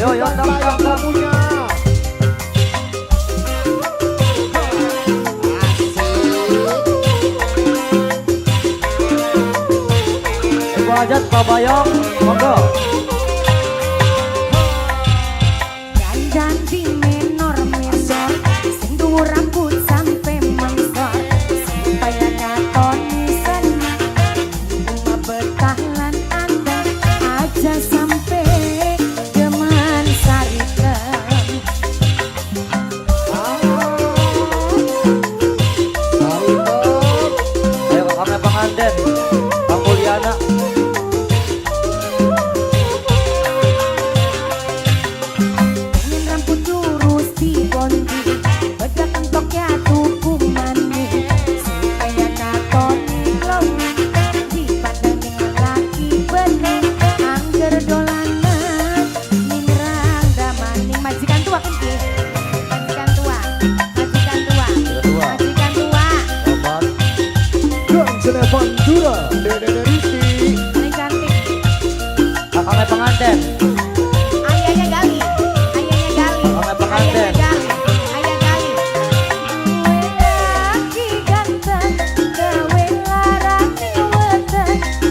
Yo, yo, tam, tam, tam. Ibu Hajat, Pak Bayong, monggo. Dandan di menor mesor, sing dhuwur rambut sampe mengsor, supaya katoni seneng, cuma betalan anda aja sampe demen saritem. Ayo ke kami pengantin, Bang Mulyana. Pengen rambut lurus di bondi, bedak entoknya tuku mani, supaya katoni glowing, dipandangin laki bener, angger dolanan, minrang damaning majikan tua kenti, majikan tua, majikan tua, Sudah tua. majikan tua, Selamat. Gang Senevan Dura, Dede Rizky. paling cantik, Kami pengantin. ayahnya Gali, ayahnya Gali, Kami pengantin. ayahnya Gali, ayah Gali. Gue lagi ganteng, gawe larane weten,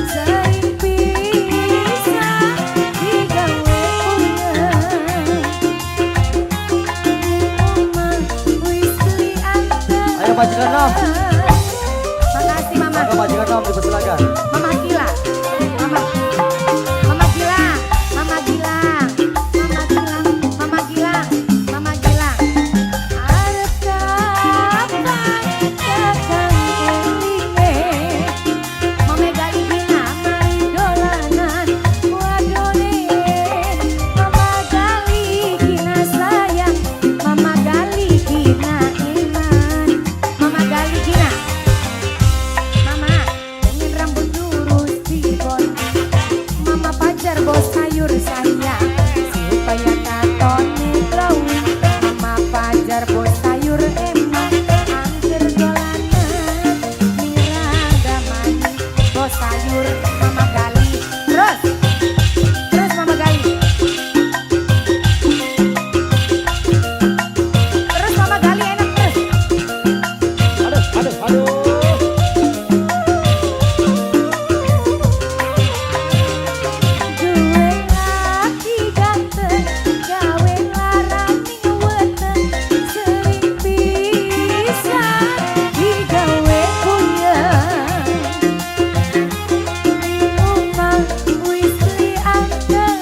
sering bisa digawe uyeng. Omah wis lianteng. Ayo majikan Nom. Makasih mama. Maka majikan Nom dipersilakan. Mama gila, mama, mama gila, mama gila, mama gila, mama gila, mama gila. Arep kapan datang elinge, mame gali gina mari dolanan, wadone. Mama gali gina sayang, mama gali gina iman, mama gali gina. Mama, pengen rambut lurus di bondi, mama pacar bos sayur sayang, supaya katone glowing. Mama pacar bos sayur emang, angger dolanan, mirang damani bos sayur. Mama gali, terus mama gali, terus mama gali enak terus. Aduh. Gue lagi ganteng, gawe larane weten, sering bisa digawe uyeng. Omah wis lianteng.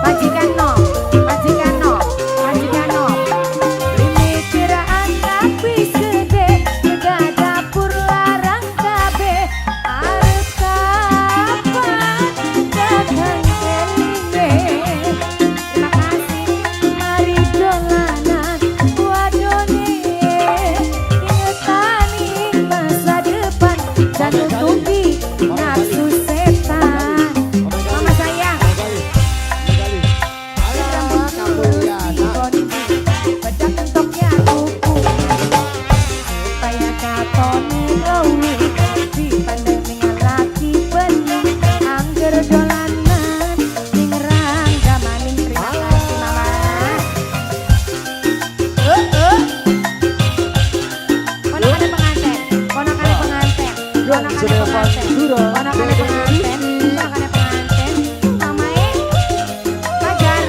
Majikan Nom, majikan Nom, majikan Nom. Mikir anak wis gede, lega dapur larang kabeh. Arep kapan datang elinge. Terima kasih, mari dolanan, wadone. Ingetani masa depan dan tutupi nafsu setan. Mama sayang. Bedak entoknya kuku, supaya katoni glowing, dipandang dengan laki bening, angger dolanan, mingrang damaning. Terima kasih mama. Ponakannya pengantin, ponakannya pengantin, ponakannya pengantin, ponakannya pengantin, ponakannya pengantin. Mamae pajar,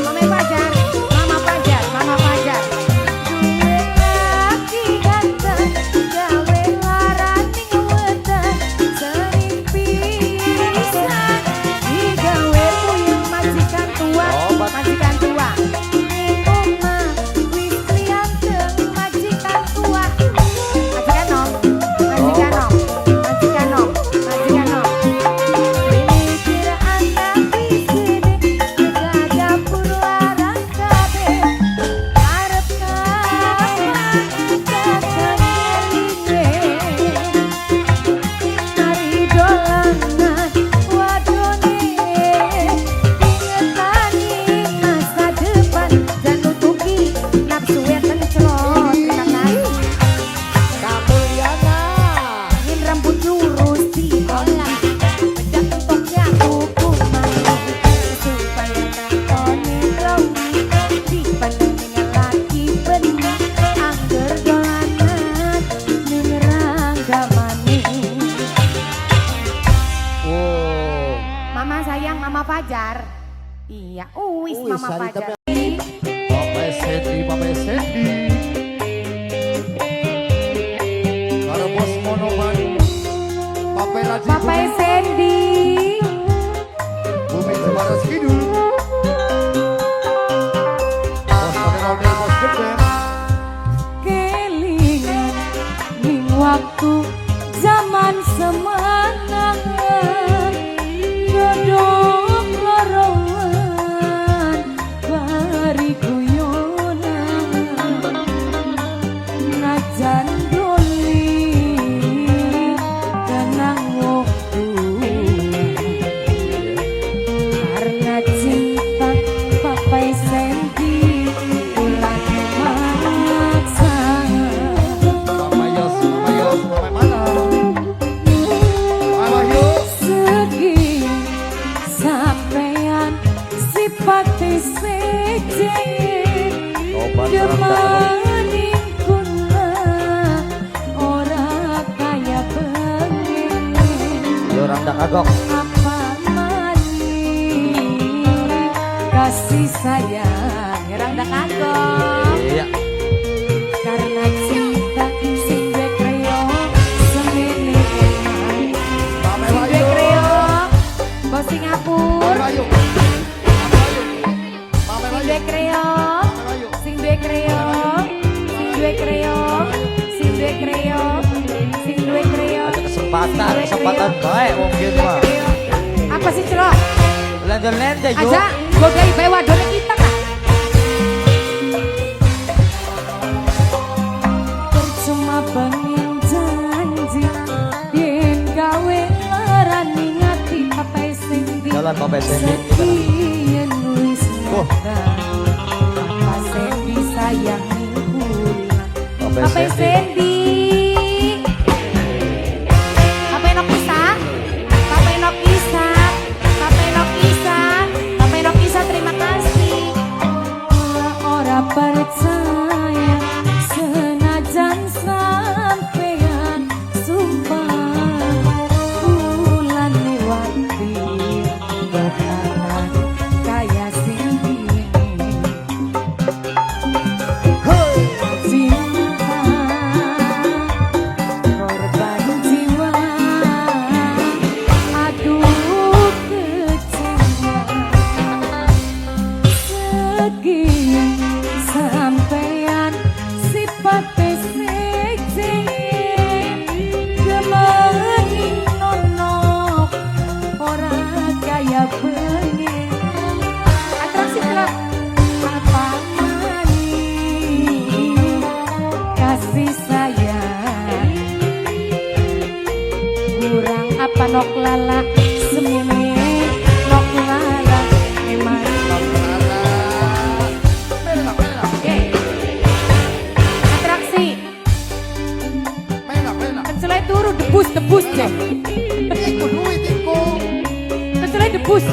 mamae pajar, mama pajar, mama pajar. Gue lagi ganteng, gawe larane weten, sering bisa digawe uyeng. Majikan tua, majikan tua. Omah wis lianteng, majikan tua. Majikan Nom, majikan Nom, majikan Nom, majikan Nom. Mama Fajar. Iya, wis Wis, Mama hari Fajar. Papa Sandy, Papa Sandy. Karo bos Monoman. Papa Laji. Papa Sandy. Bumi Semarang Kidul. Bos Monoman, bos Gede. Kelingan ning waktu zaman semangat godhong lorongan bari guyonan najan doli kenang waktu karena cinta Papai Sandy ulang maksa. Mama Yos, Mama mana? Mama Yos. Segi sampean sifate seje Obat orang dalam. demaning kuna ora kaya pengen Ya orang tak kagok. apa maning kasih sayang orang dak kagok Iya. karena cinta sing bekreo semene emang. Mama Sing Ayu. bekreo bos Singapura. Mama Ayu. Mama Ayu. Mama Sing Ayu. duwe kreo, Mama Ayu. sing duwe kreo, sing duwe kreo, sing duwe kreo, sing duwe kreo. Ada kesempatan baik mungkin mah. Apa sih celok? Lender yuk. Aja gue gay bae wadone kita kan. Percuma pengen janji yen gawe larani ngati Papai Sandy. Jalan Papai Sandy. Sekian wis Oh. nyata Papa Sandy sayang mingguan Papai Papai Sandy. Sandy Papa Enok Isa Papa Enok Isa Papa Enok Isa Papa Enok Isa terima kasih ora percaya senajan sampean sumpah bulan lewati berkata kaya sini cinta korban jiwa aduh kecewa segi sampean sifate seje gemaning nonok ora kaya pengen atraksi kelak apa maning kasih sayang kurang apa nok lala semene nok lala emang atraksi pencelai turu debus cek pencelai debus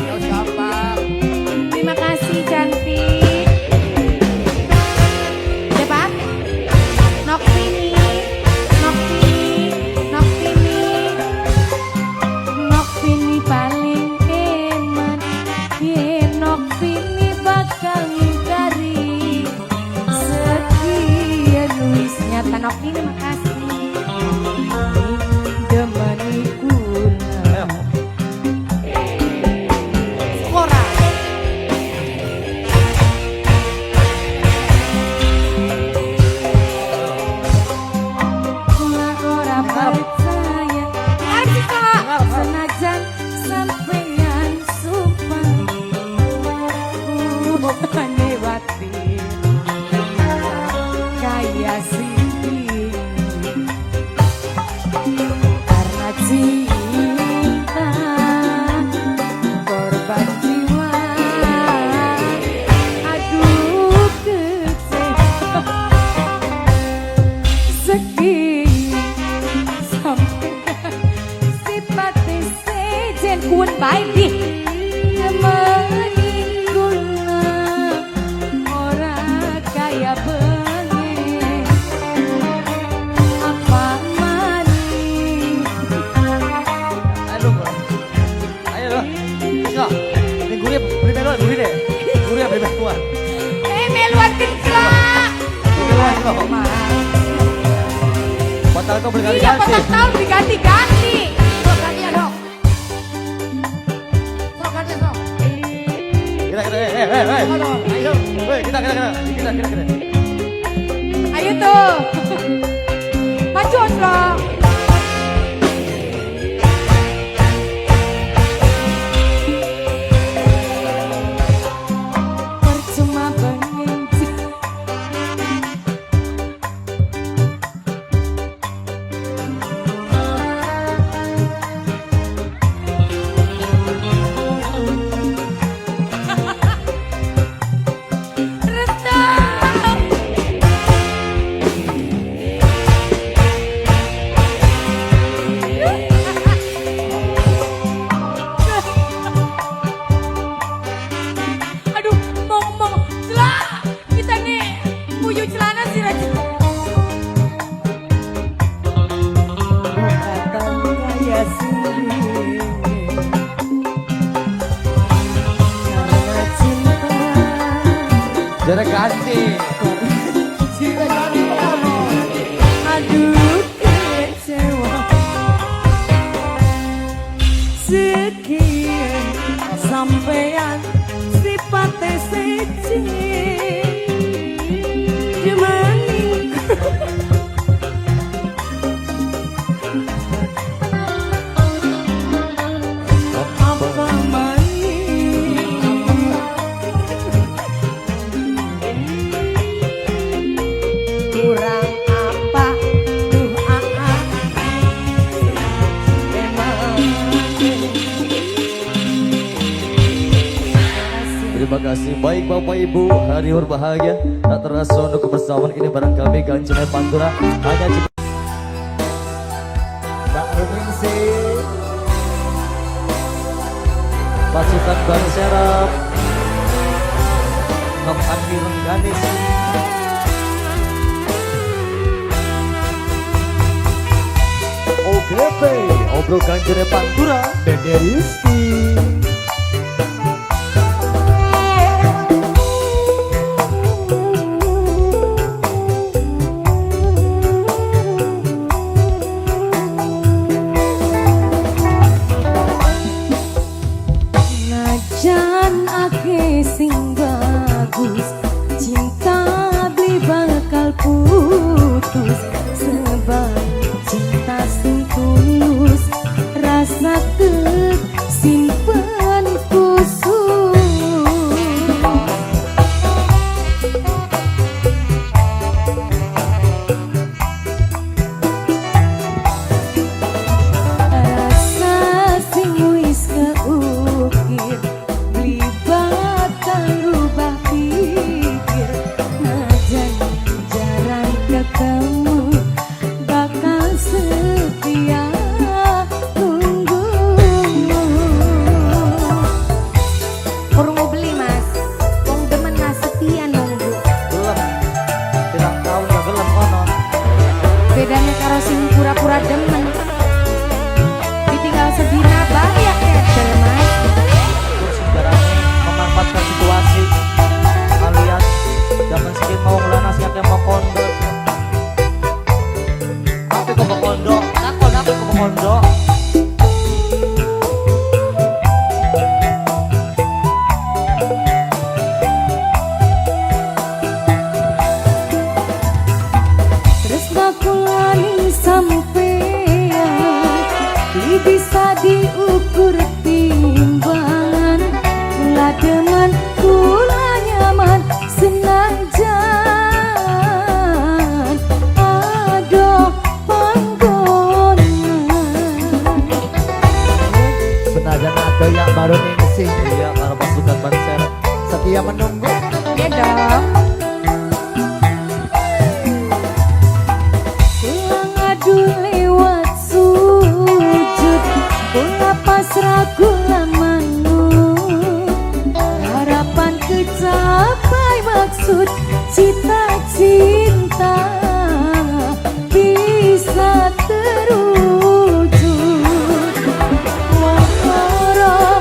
terima kasih cantik cepat nok sini nok sini nok sini nok sini paling eman yen nok sini bakal ngingkari sekian wis nyata nok ini makasih demani gula skora gula ora percaya ngerti kok senajan sampeyan sumpah lewati kaya sini karena cinta korban jiwa aduh kecewa segi sampai sifate sejen kun baik di temani gula ora kaya bengi apa maning Ayo loh. Ayo loh. Batal tuh Iya, berganti-ganti. kotak tahun diganti-ganti. Sok ganti ya dong. Sok ganti sok. Kita. Aduh, ayo. Kita. Ayo tuh. Maju Oslo. Percuma benci. Rendang. Aduh, mau celah. Kita nih puyu celana sih Raja. Kaya sini karena cinta Jadi ganti. Sini ganti kamu. aduh kecewa sekian sampean sifatnya seci demaning apa maning kurang apa duh Terima kasih baik Bapak Ibu, hari berbahagia. Tak terasa untuk kebersamaan ini bareng kami Ganjil Pantura. Hanya cuma Mbak Runingsi. pasukan Ban Serap, Nom Andi Rengganis, OGP, Obro Ganjil Pantura, Dede Rizky. najan ake sing bagus cinta beli bakal putus sebab cinta sing tulus rasa simpen khusus rasa sing wis keukir beli bakal rubah pikir najan jarang ketemu bakal setia tunggumu Kurang mau beli Mas. Wong demen Mas setia nunggu. gelem, bilang tahun gak gelem kono. Bedanya karo sing pura-pura demen. Ditinggal sedina banyak ya, Mas. Terus sejarahnya memanfaatkan situasi alias jangan sedih mau ngelanas yang mau kondo. Tapi kok mau kondo? Takon apa kok mau kondo? tresna kulani sampean li bisa diukur timbangan kula demen kula nyaman senajan aduh panggonan Senajan ada yang baru Ningsi. Iya, para pasukan Ban Serap. Setia menunggu. Iya dong. kula ngadu lewat sujud kula pasrah kula manut harapan kecapai maksud cita-cinta bisa terwujud wahara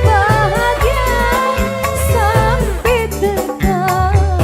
bahagia sampai dekat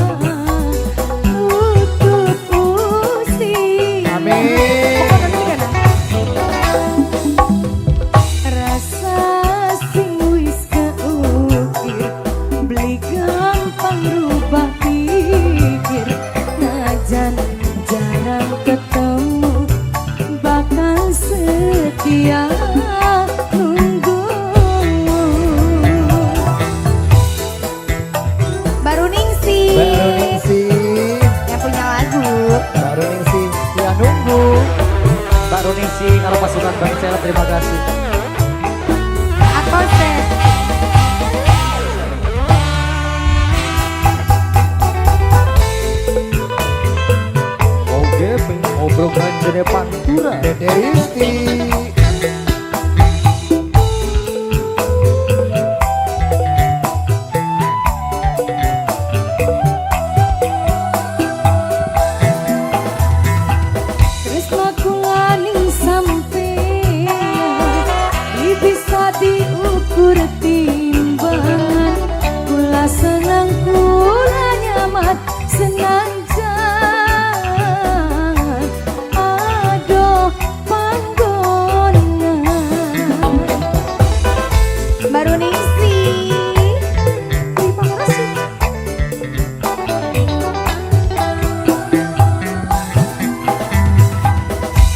kasih. Aku set. Oke, pengen ngobrol kan jadi pantura. Dede Rizky. Tresnaku laning sampeyan bisa diukur timbangan. Kula senang kula nyaman senanjan adoh panggonan. Baru Ningsi. Terima kasih.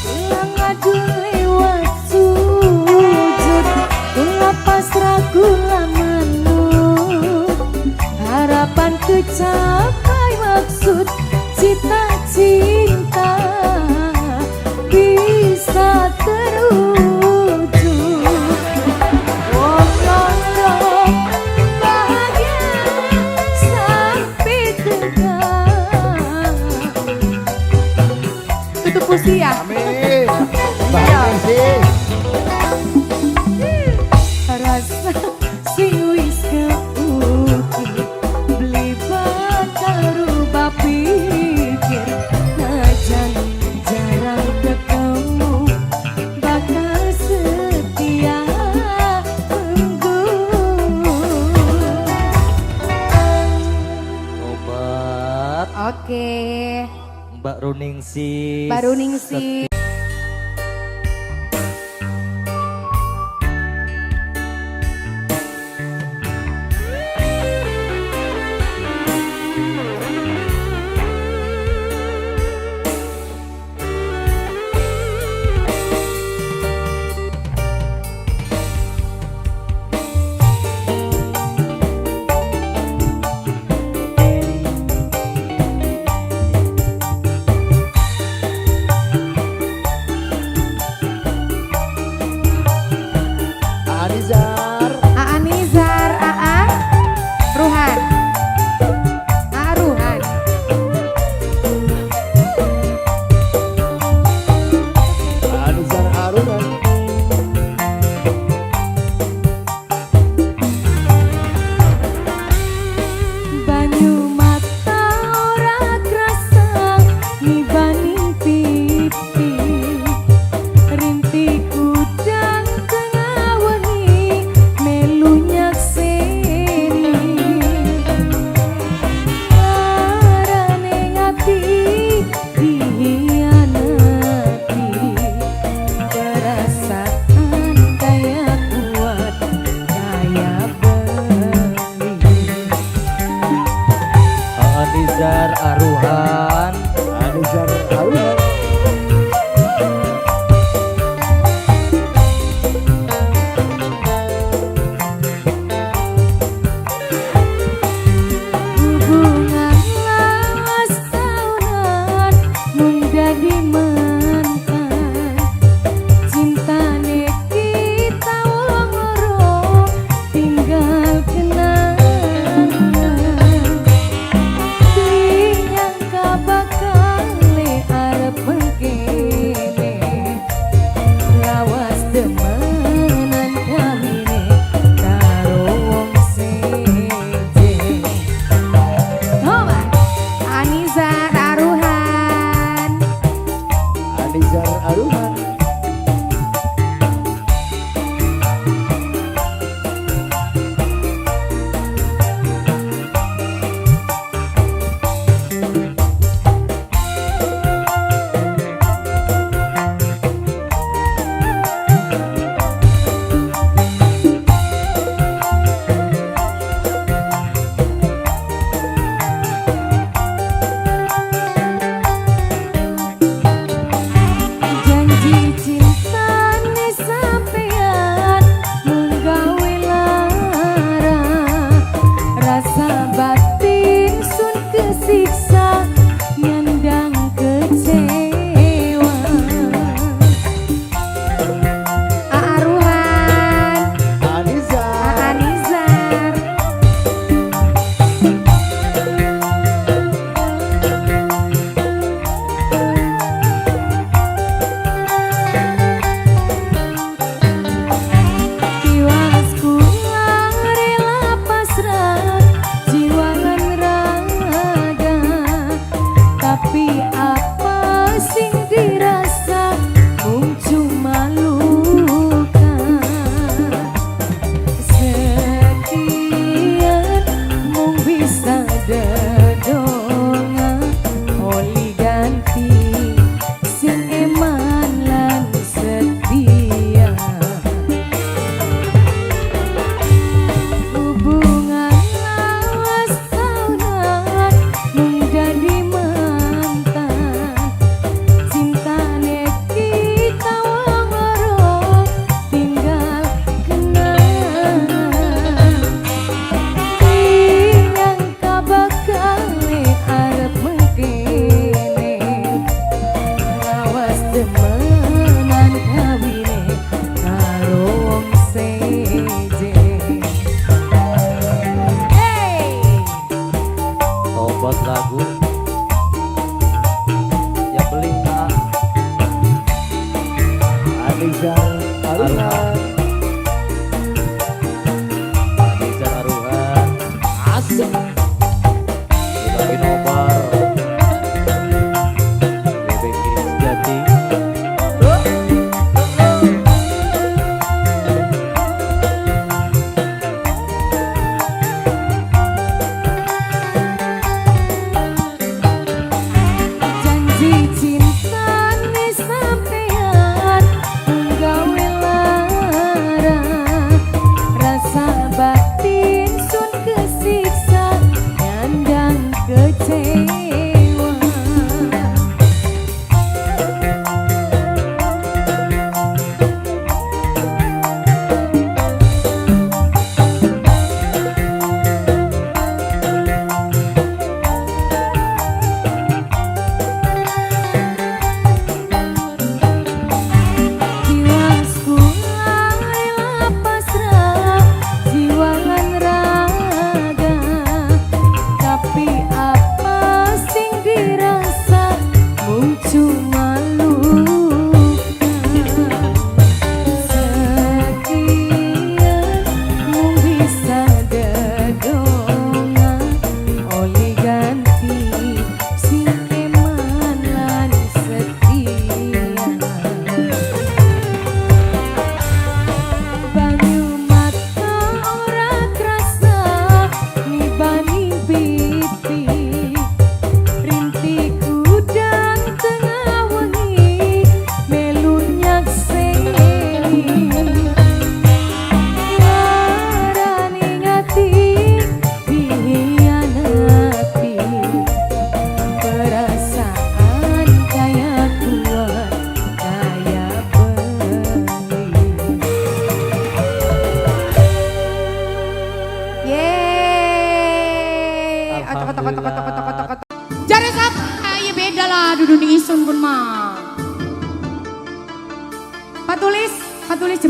Kula ngadu lewat sujud, kula pasrah kula manut. Harapan kecapai maksud cita-cinta bisa terwujud. Oh lolong bahagia sampai tegak. Tutup usia. Amin. Mbak Ningsi. Rasa sing wis keukir beli bakal rubah pikir. Najan jarang ketemu bakal setia tunggu. Obat Oke. Mbak Runingsi. Baru Ningsi.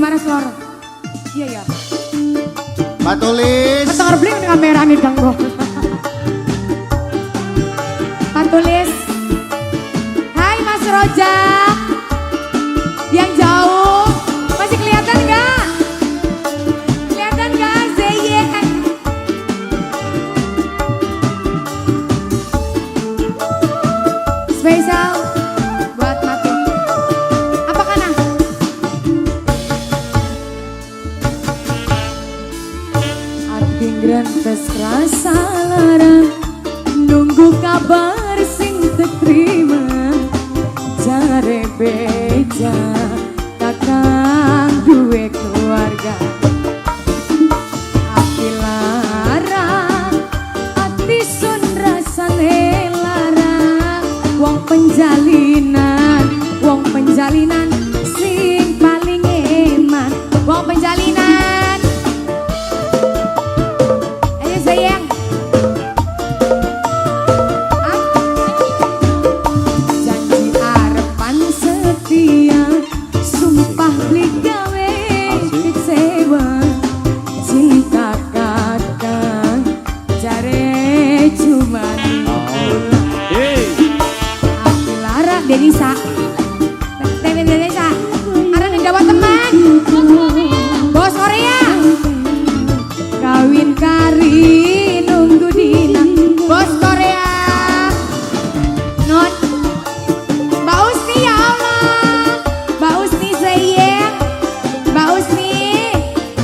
gimana selor? Iya ya. Pak Tulis. Ketengah beli dengan kamera nih Kang Bro. Pak Tulis. Hai Mas Roja. Yang jauh masih kelihatan nggak? Kelihatan nggak? Zeyeng. Spesial buat Mati. Apa kana? Ati ngrantes rasa larang, nunggu kabar sing terima. Jare beja kakang duwe keluarga. Ati larang, ati sun rasane larang. Wong penjalinan sing paling eman. Wong penjalinan. Ayo sayang. Janji arepan setia, sumpah beli gawe kecewa. Cinta kakang jare cuma Denisa, Denisa, ada yang dapat teman, bos Korea, kawin kari nunggu dina, bos Korea, non, Mbak Usni ya Allah, Mbak Usni sayang, Mbak Usni,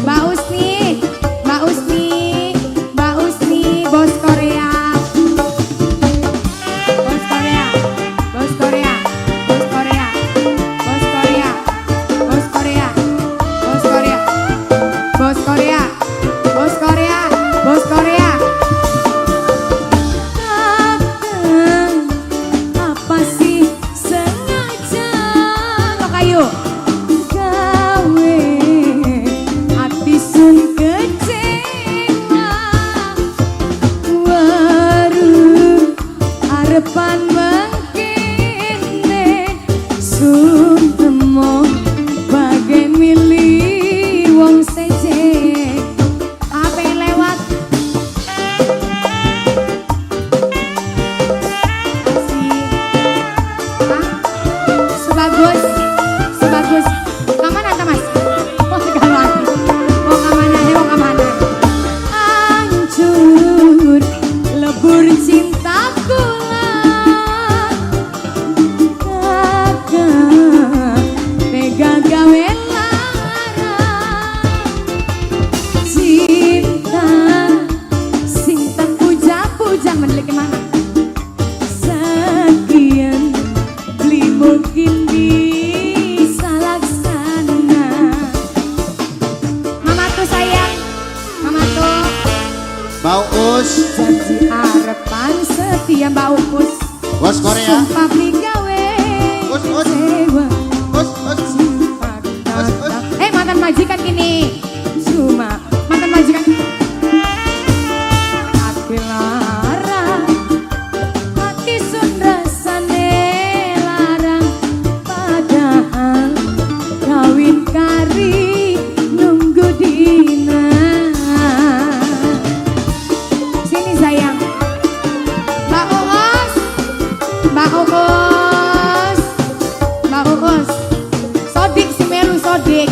Mbak Usni, Mbak Usni, Mbak Usni, bos Korea. Depan mengkene sumpemo bagai milih wong seje apa yang lewat sebagus kemana mas oh kemana hancur lebur cintaku janji arepan setia Mbak Ukus Bos Korea. Sumpah beli gawe sewa. Mantan majikan gini cuma mantan majikan hati larang hati sun rasane larang padahal kawin kari nunggu dina. Sayang Mbak Uus Mbak Uus Mbak Uus Sodik si Melu Sodik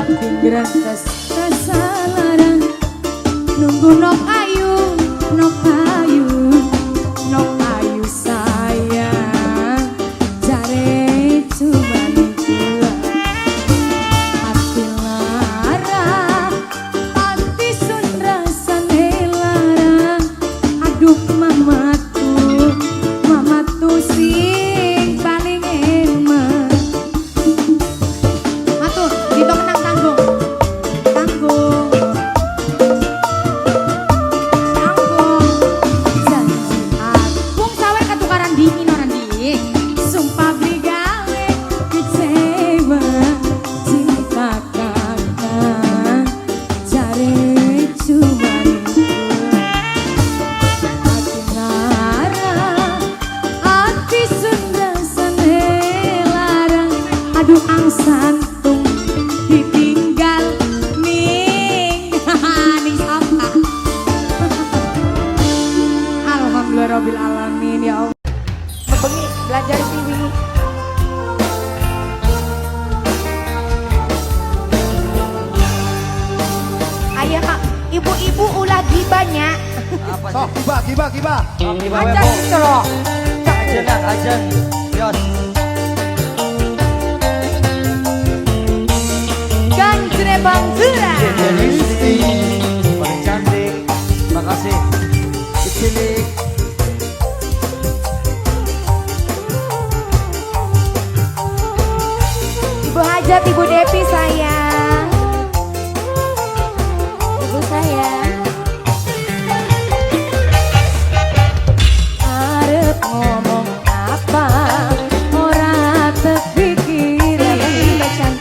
Saking grantes kesalaran nunggu nok ayu nok ayu nok ayu sayang jare cuma nikula hati lara hati sun rasane lara aduh mamatu sing paling emak matur Dito menang tanggung janji agung sawer katukaran dingin orang di sumpah beli gawe kecewa cinta kakak jare cuma hati lara hati sunda sanelarang aduh angsantung ditinggal ning ning apa alhamdulillahirabbil alamin ya Allah Bengi belajar TV. Ayah kak, ibu-ibu ulah banyak. Apa Sok, sih? giba. Gimana Aja Bebo? gitu loh. Ajen lah, ajen. Yos. Ganjre bang Zura. Listi paling cantik. Makasih. Kecilik. Ibu Hajat, Ibu Depi sayang. Ibu sayang. Arep ngomong apa? Ora terpikiran.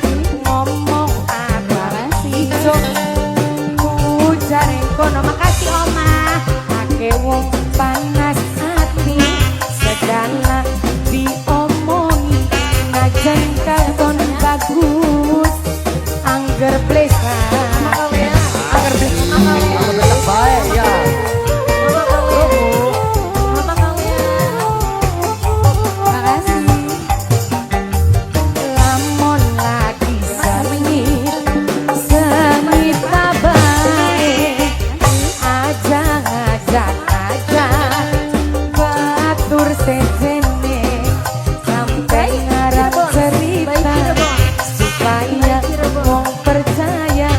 Ngomong apa sih? Jare kono makasih oma. Ake wong panas hati. Segala diomongi. Najan katon bagus. Angger plesa. Angger plesa. Tetap baik ya. Makasih. Lamun lagi sengit baik. Aja ngajak batur sejene sampai ngarang cerita supaya wong percaya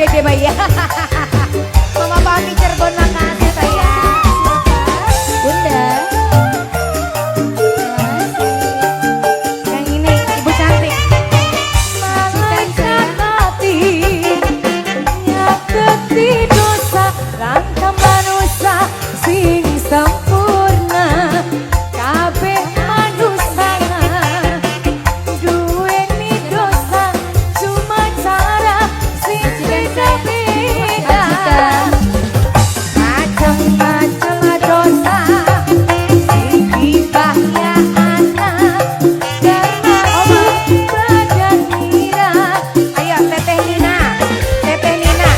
Dede Bayi. Mama Pami Cirebon makasih sayang. Bunda. Yang ini Ibu cantik. Malaikat hati nyaketi dosa rangka manusia sing sempurna kabeh manusia duweni dosa cuma cara sing beda-beda macam-macam dosa sing dibahaya anak termasuk badan mira. Ayo Teteh Nina. Teteh Nina.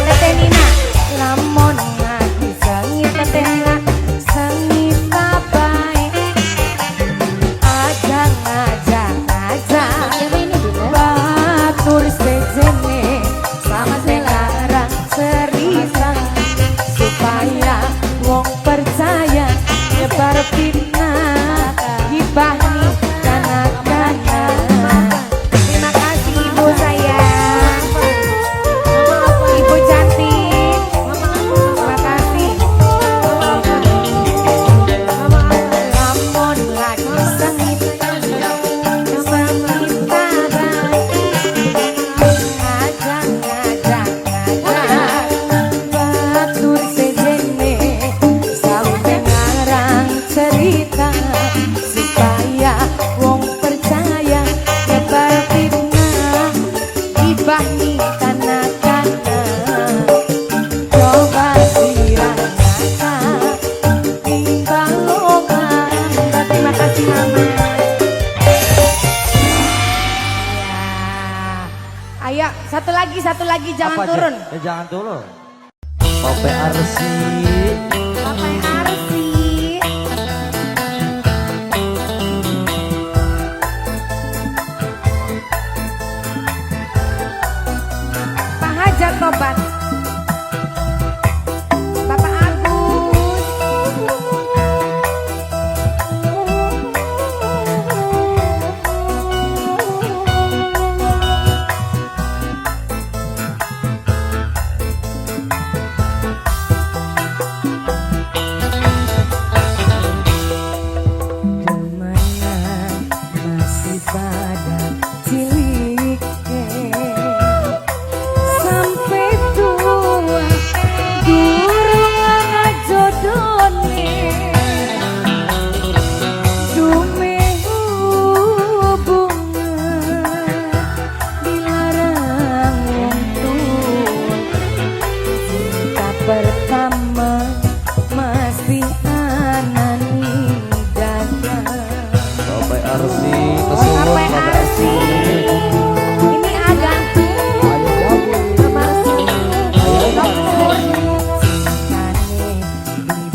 Teteh Nina. Lamun ngaji sengit tetehna sengit babae ajang batur sejene sampe larang cerita supaya wong percaya nyebar fitnah gibah nih kanak-kanak. Terima kasih Ibu sayang. Ibu cantik. Terima kasih. Lamun lagi sengit batur sejene sampe ngarang cerita supaya wong percaya nyebar fitnah gibah nih kanak-kanak. Coba sirang nyata timbang loman. Terima kasih Mama. Ya. Ayo satu lagi jangan Apa aja? turun. Jangan turun. Pape Arsi. Papai Arsi. Pak Hajar Tobat. Bapak Agus. Kemana masih pada cilik sampai tua durung ana jodone dume hubungan dilarang wong tua cinta pertama masih anani dada. Pape Arsi. Papai Arsi. Ini agak Cintane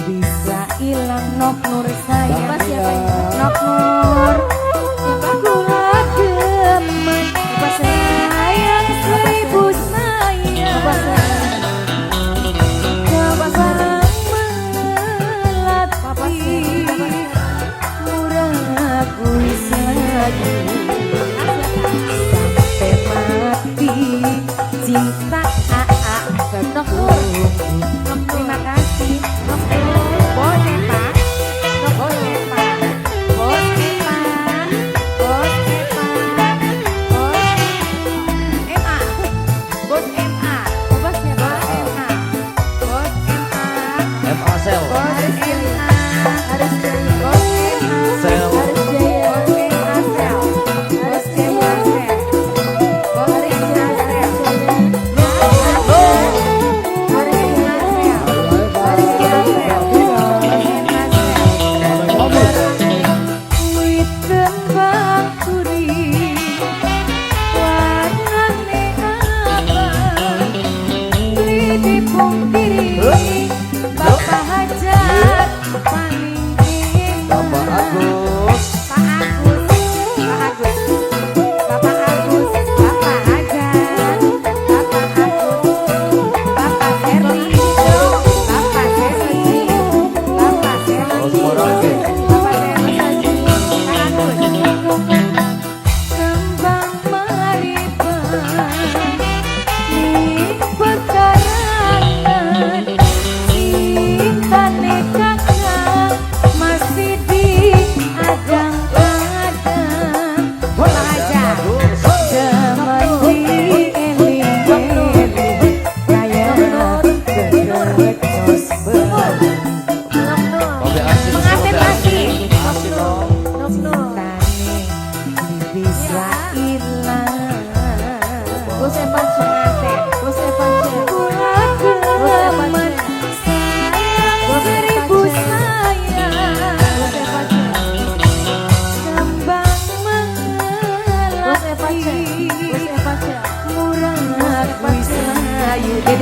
bisa ilang Nok Nur sayang. Nok Nur. Kula demen sayang seribu sayang. Coba melatih murah gue lagi sampai mati cinta Nok Nur. Terima kasih. Nok Nur. Boleh Pak. Boleh Pak. Boleh.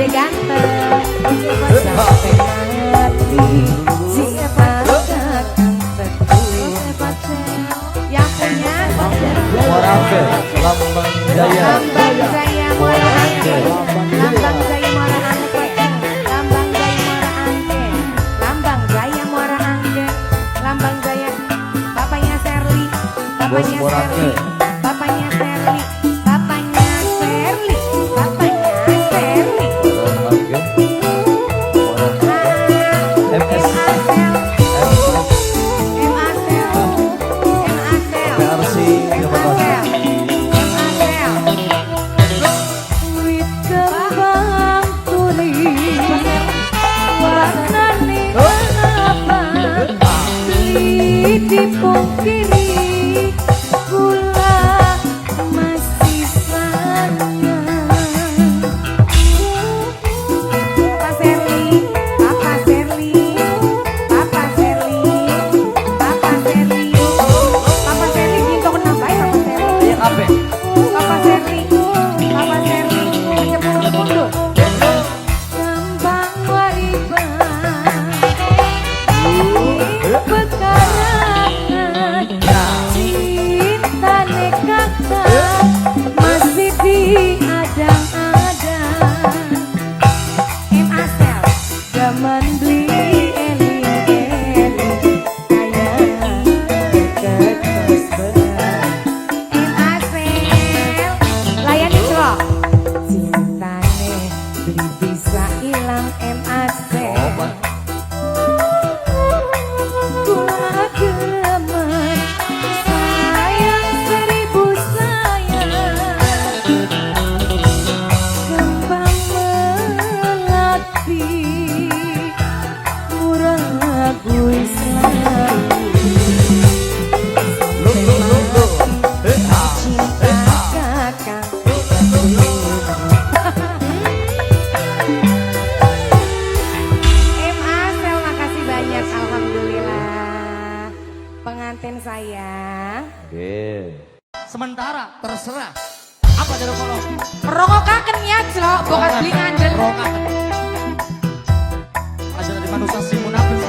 Dede ganteng sampai mati siapa kakang teguh. Yang punya Muara Angke, Lambang Jaya. Lambang Jaya Muara Angke, Lambang Jaya Muara Angke, Lambang Jaya Muara Angke, Lambang Jaya Muara Angke, Lambang Jaya. Bapaknya Serli, bapaknya Muara Serli, Angke. bapaknya Serli, bapaknya Serli, bapaknya Serli. Muara Angke. Muara Angke. MS. PRC Jawa Barat. Dipungkiri gula masih sayang. Papa Serli, Papa Serli, Papa Serli, Papa Serli, Papa Serli gitu kenapa ya Papa Serli? Yang apa? Papa Serli, Papa Serli, cepet mundur. Gampang wariban, pekarangan, cinta nekata masih diadang-adang. Asel, zaman beli eling-eling kayak deket kosberan. Asel, layani celok. Cintane beli bisa hilang Asel. Kula gemen sayang seribu sayang. Kembang melati murah gue selalu. Cinta kakang. Asel, makasih banyak, alhamdulillah. Pengantin sayang. Oke. Sementara terserah. Apa jadi kalau Merongokaken ya, Clok, bokat beli ngandel. rokakan? Aja dari manusia si munafik.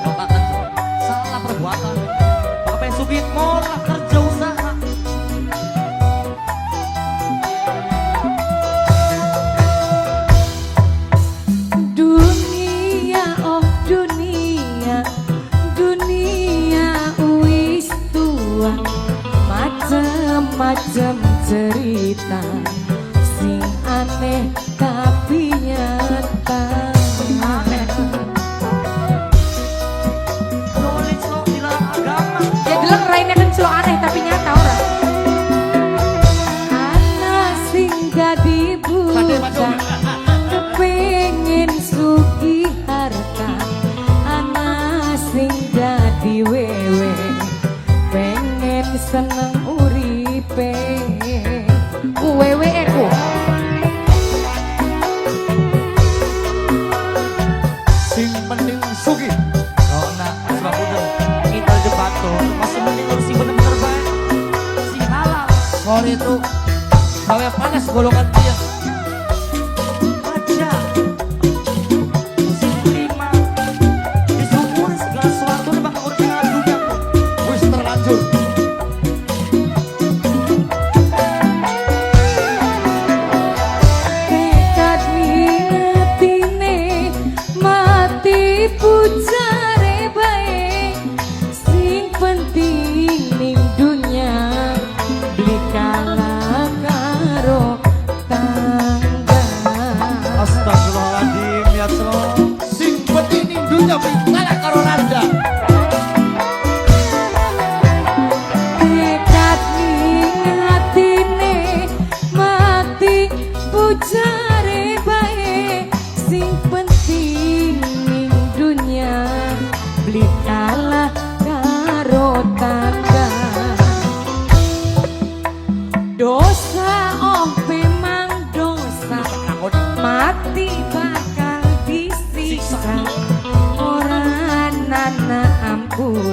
Rokakan salah perbuatan. Bapak yang Sugit molah kerja usaha. Dunia, oh dunia, dunia wis tua, macem-macem cerita, sing aneh tapi nyata. Boleh celok dilarang agama. Ya deleng raine kan celo aneh tapi nyata ora. Ana sing dadi buta, kepengin sugi harta. Ana sing dadi wewe, pengen seneng uripe. Wewe aku. Sing penting sugi. Oh, nah, sebab udah kita debatur masih mending harus sih bener-bener baik. Si halal. Sorry itu bawa panas golongan dia. Aja. Si terima. Disyukuri segala sesuatu dan bakal urut dengan dunia. Wis terlanjur. Tekad minatine mati pujare bae, sing penting ning dunya beli kalah karo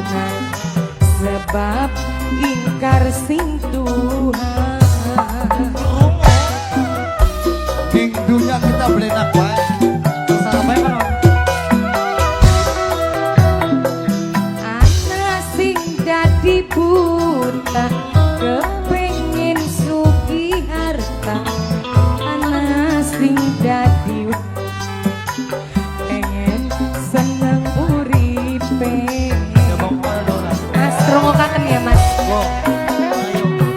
ampunan sebab ingkar sing Tuhan. Ning dunia kita belenak wae. Salah bae kan. Ana sing dadi buta kepengin sugih harta. Ana sing dadi pengen seneng uripe. Ya bang mana dona. Mas rungokaken ya Mas. Wow.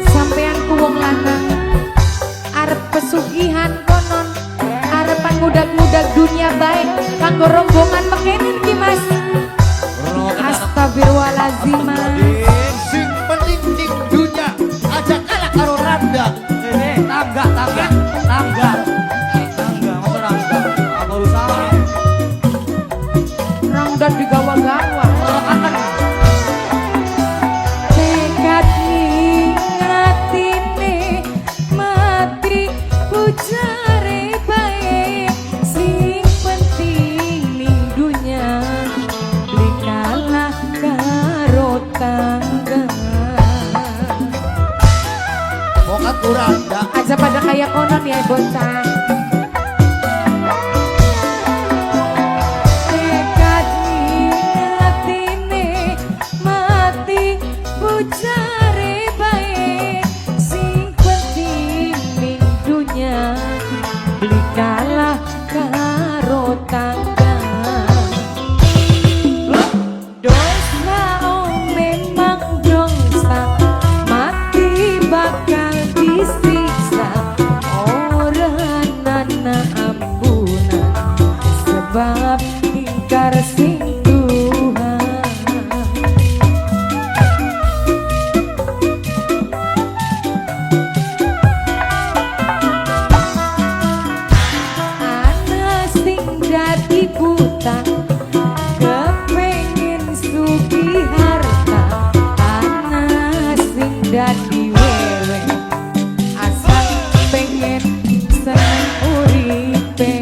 Sampean ku wong lanang arep pesugihan konon arepan ngudag-ngudag dunia baik kanggo rombongan mekenin ki Mas. Astagfirullahaladzim Mas. Sing penting ning dunia aja kalah karo randa. Tangga, tangga, tangga. Tangga, apa tangga? Apa urusan? Rangda digawa-gawa. Tekad ngatine mati pujare bae sing penting ning dunya likalah karo tangga. Mokat uranda. Aja pada kayak konon ya bocah. Tekad ngatine mati pujare bae sing penting ning dunya likalah karo tangga. Dosa memang dosa mati bakal disiksa orang nana ampunan sebab ingkar sing Tuhan. Ana sing dadi buta kepengin sugih harta. Ana sing dadi wewe asal pengen seneng uripe.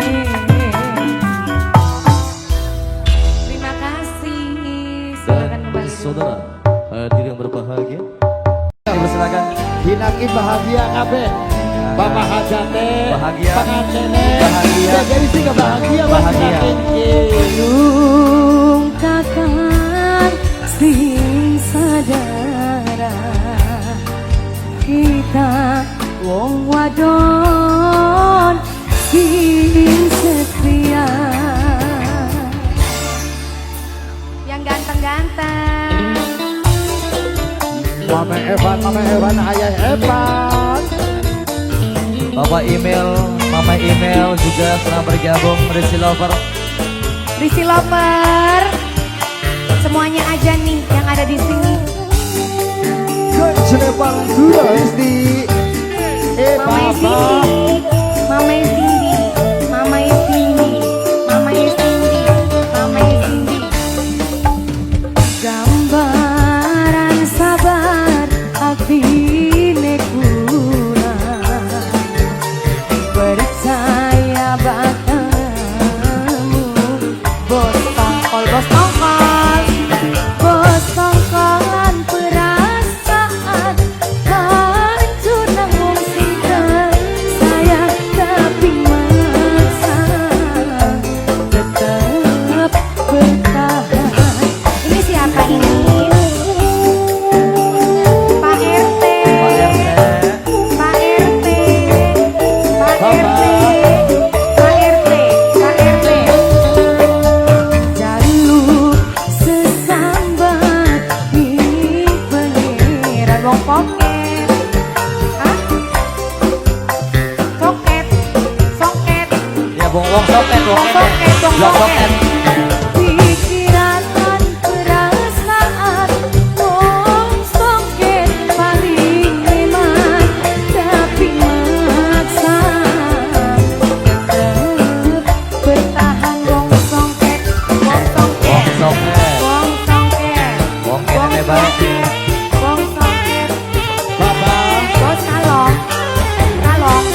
Terima kasih. Silakan kembali. Saudara, hadir yang berbahagia. Silakan. Hinaki bahagia kabeh. Bapak hajate Bahagia. pangantene Bahagia. jadi sing bahagia Bahagia. Lungkakan sing sadara kita wong wadon sing setia yang ganteng-ganteng. Mama Evan ayah Evan. Bapak email, mama email juga sedang bergabung. Rizky Lover. Rizky Lover, semuanya aja nih yang ada di sini. Kenapa Sulawesi? Mama Cindy, Mama Cindy, Mama Cindy, Mama Cindy, Mama Cindy. Gambaran sabar atine kula percaya batamu bos tongkol bos tongkolan perasaan hancur nanggung singkat saya tapi maksa tetap bertahan. Ini siapa ini? Pak RT, Pak RT, Pak RT, Pak RT, Pak RT. Jaluk sesambat di pengiran wong poket. Hah? Soket, soket, Ya, wong soket, wong soket, wong Blok soket. soket. Pikiran dan perasaan wong soket paling iman tapi maksa tetep bertahan wong soket, wong soket, Wong soket. wong soket, Wong kene baik. wong soket. Bapak Bos kalong, kalong,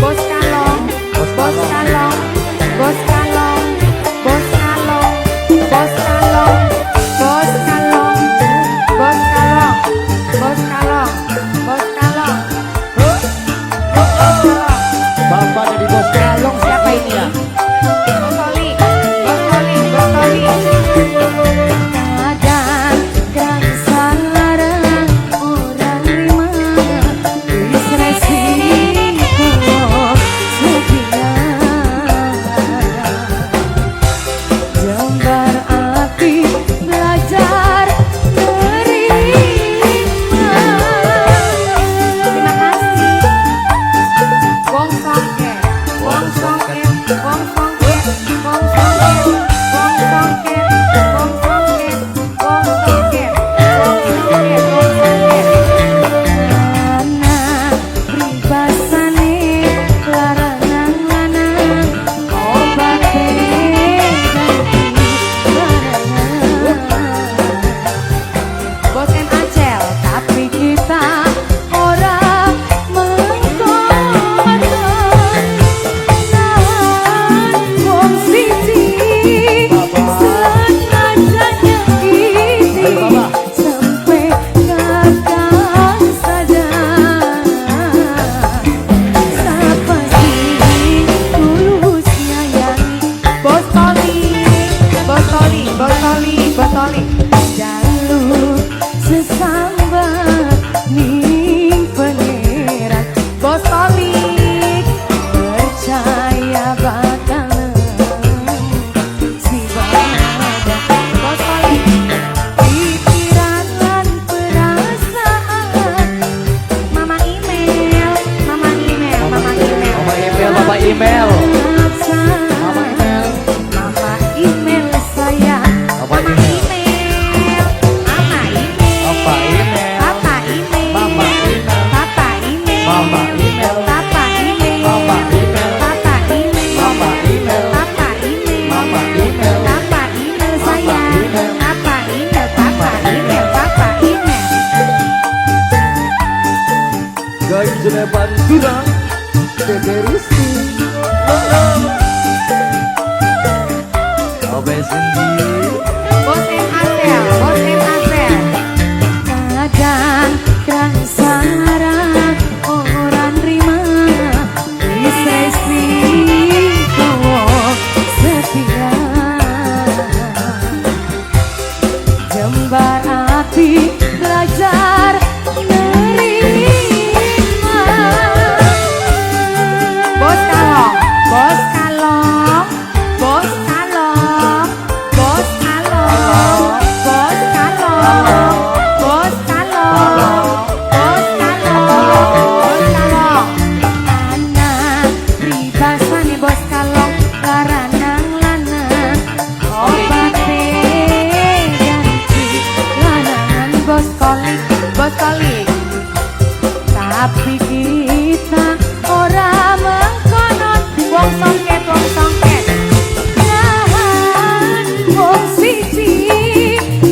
bos kalong, bos kalong, bos kalong, bos kalong. Dede Bandura, Dede Rusi, Abe Sendi, Bos Asel, Bos Asel. Kadang kansara orang rima Isresi kowo setia Jembar hati belajar nerima Bos Kalong, Bos Kalong, Bos Kalong, Bos Kalong, Bos Kalong, Bos Kalong, Bos Kalong, anak pribasane Bos Kalong laranang lanang obate ganti lanangan Bos Kolik, Bos Kolik. Tapi kita ora mengkonon wong songket, wong songket. Nahan wong siji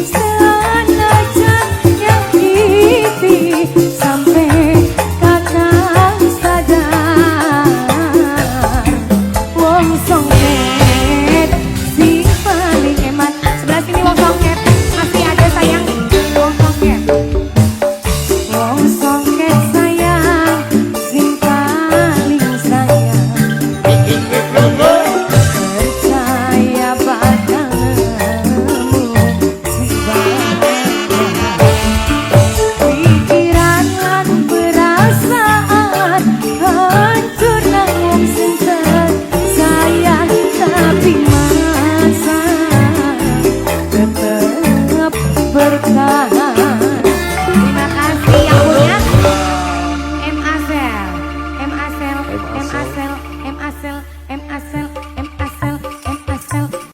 senajan nyakiti sampai kakak sadar. Wong songket sing paling hemat. Sebelah sini wong songket masih ada sayang. Wong songket. Wong songket sayang, sing paling sayang. Percaya padamu, sing pikiran lan perasaan hancur